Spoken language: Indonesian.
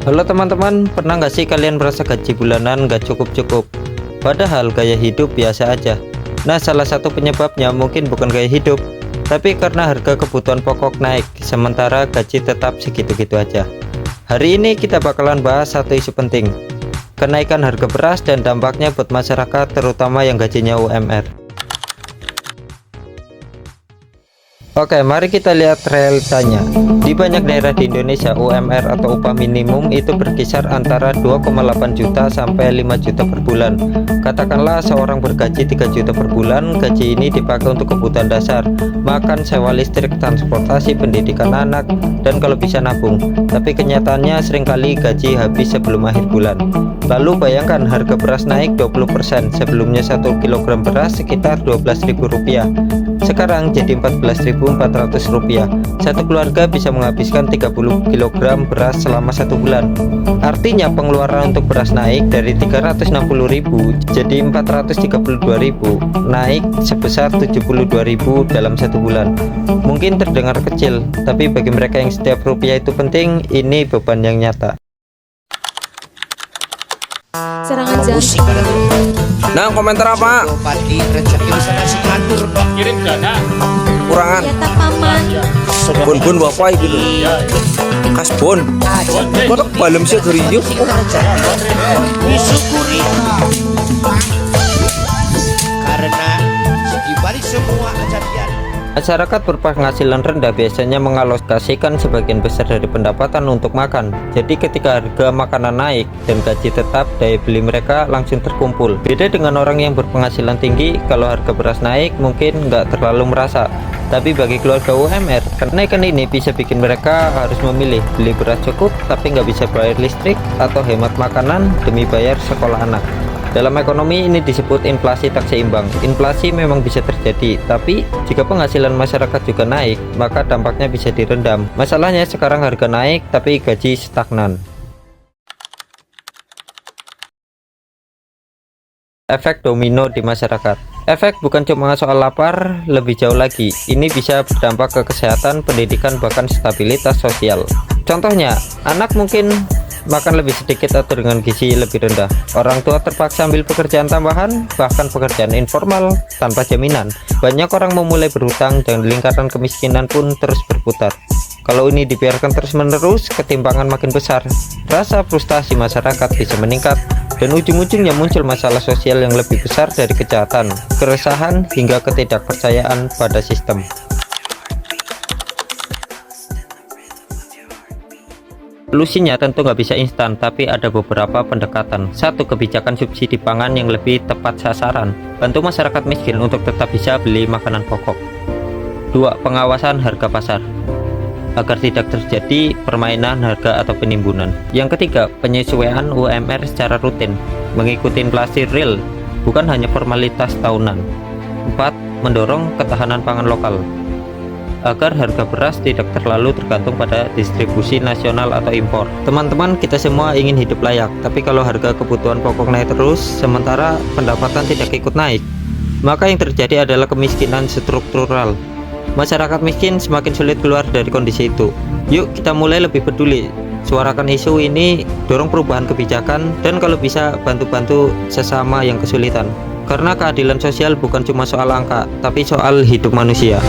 Halo teman-teman, pernah nggak sih kalian merasa gaji bulanan nggak cukup-cukup? Padahal gaya hidup biasa aja. Nah, salah satu penyebabnya mungkin bukan gaya hidup, tapi karena harga kebutuhan pokok naik, sementara gaji tetap segitu-gitu aja. Hari ini kita bakalan bahas satu isu penting, kenaikan harga beras dan dampaknya buat masyarakat, terutama yang gajinya UMR. Oke, mari kita lihat realitanya. Di banyak daerah di Indonesia, UMR atau upah minimum itu berkisar antara 2,8 juta sampai 5 juta per bulan. Katakanlah seorang bergaji 3 juta per bulan, gaji ini dipakai untuk kebutuhan dasar, makan, sewa listrik, transportasi, pendidikan anak, dan kalau bisa nabung. Tapi kenyataannya seringkali gaji habis sebelum akhir bulan. Lalu bayangkan harga beras naik 20%, sebelumnya 1 kg beras sekitar Rp12.000. Sekarang jadi Rp14.400. Satu keluarga bisa menghabiskan 30 kg beras selama 1 bulan. Artinya pengeluaran untuk beras naik dari Rp360.000 jadi Rp432.000, naik sebesar Rp72.000 dalam 1 bulan. Mungkin terdengar kecil, tapi bagi mereka yang setiap rupiah itu penting, ini beban yang nyata. Serangan jantung. Nah, komentar apa? Kirim dana Kurangan. Ya tak paman. Bon bapak gitu. Kas bon. Kok balem sih geriyo? Disyukuri karena dibalik semua kejadian. Masyarakat berpenghasilan rendah biasanya mengalokasikan sebagian besar dari pendapatan untuk makan. Jadi ketika harga makanan naik dan gaji tetap, daya beli mereka langsung terkumpul. Beda dengan orang yang berpenghasilan tinggi, kalau harga beras naik mungkin nggak terlalu merasa. Tapi bagi keluarga UMR, kenaikan ini bisa bikin mereka harus memilih beli beras cukup tapi nggak bisa bayar listrik, atau hemat makanan demi bayar sekolah anak. Dalam ekonomi ini disebut inflasi tak seimbang. Inflasi memang bisa terjadi, tapi jika penghasilan masyarakat juga naik, maka dampaknya bisa direndam. Masalahnya sekarang harga naik, tapi gaji stagnan. Efek domino di masyarakat. Efek bukan cuma soal lapar, lebih jauh lagi. Ini bisa berdampak ke kesehatan, pendidikan, bahkan stabilitas sosial. Contohnya, anak mungkin makan lebih sedikit atau dengan gizi lebih rendah. Orang tua terpaksa ambil pekerjaan tambahan, bahkan pekerjaan informal tanpa jaminan. Banyak orang memulai berhutang dan lingkaran kemiskinan pun terus berputar. Kalau ini dibiarkan terus-menerus, ketimpangan makin besar. Rasa frustasi masyarakat bisa meningkat dan ujung-ujungnya muncul masalah sosial yang lebih besar dari kejahatan, keresahan, hingga ketidakpercayaan pada sistem. Solusinya tentu nggak bisa instan, tapi ada beberapa pendekatan. 1. Kebijakan subsidi pangan yang lebih tepat sasaran, bantu masyarakat miskin untuk tetap bisa beli makanan pokok. 2. Pengawasan harga pasar, agar tidak terjadi permainan harga atau penimbunan. Yang ketiga, penyesuaian UMR secara rutin, mengikuti inflasi real, bukan hanya formalitas tahunan. 4. Mendorong ketahanan pangan lokal, agar harga beras tidak terlalu tergantung pada distribusi nasional atau impor. Teman-teman, kita semua ingin hidup layak, tapi kalau harga kebutuhan pokok naik terus, sementara pendapatan tidak ikut naik, maka yang terjadi adalah kemiskinan struktural. Masyarakat miskin semakin sulit keluar dari kondisi itu. Yuk kita mulai lebih peduli, suarakan isu ini, dorong perubahan kebijakan, dan kalau bisa bantu-bantu sesama yang kesulitan. Karena keadilan sosial bukan cuma soal angka, tapi soal hidup manusia.